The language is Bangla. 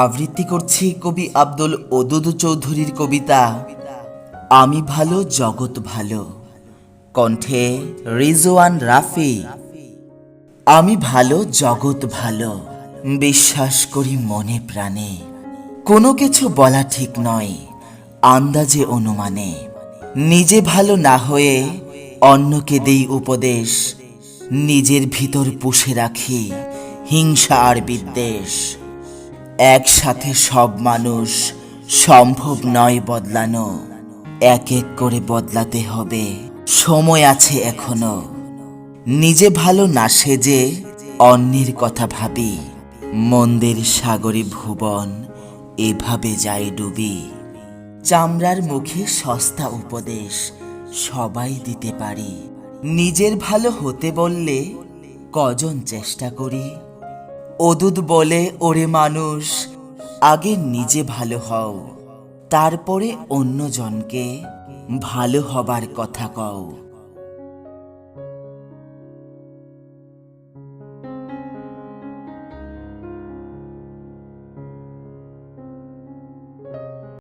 আবৃত্তি করছি কবি আব্দুল ওদুদ চৌধুরীর কবিতা আমি ভালো জগৎ ভালো। কণ্ঠে রিজওয়ান রাফি। আমি ভালো জগৎ ভালো, বিশ্বাস করি মনে প্রাণে। কোনো কিছু বলা ঠিক নয়, আন্দাজে অনুমানে। নিজে ভালো না হয়ে অন্যকে দেই উপদেশ, নিজের ভিতর পুষে রাখি হিংসা আর বিদ্বেষ। একসাথে সব মানুষ সম্ভব নয় বদলানো, এক এক করে বদলাতে হবে, সময় আছে এখনো। নিজে ভালো না সেজে অন্যের কথা ভাবি, মন্দের সাগরে ভুবন এভাবে যায় ডুবি। চামড়ার মুখে সস্তা উপদেশ সবাই দিতে পারি, নিজের ভালো হতে বললে কজন চেষ্টা করি। ওদুদ বলে ওরে মানুষ, আগে নিজে ভালো হও, তারপরে অন্যজনকে ভালো হবার কথা কও।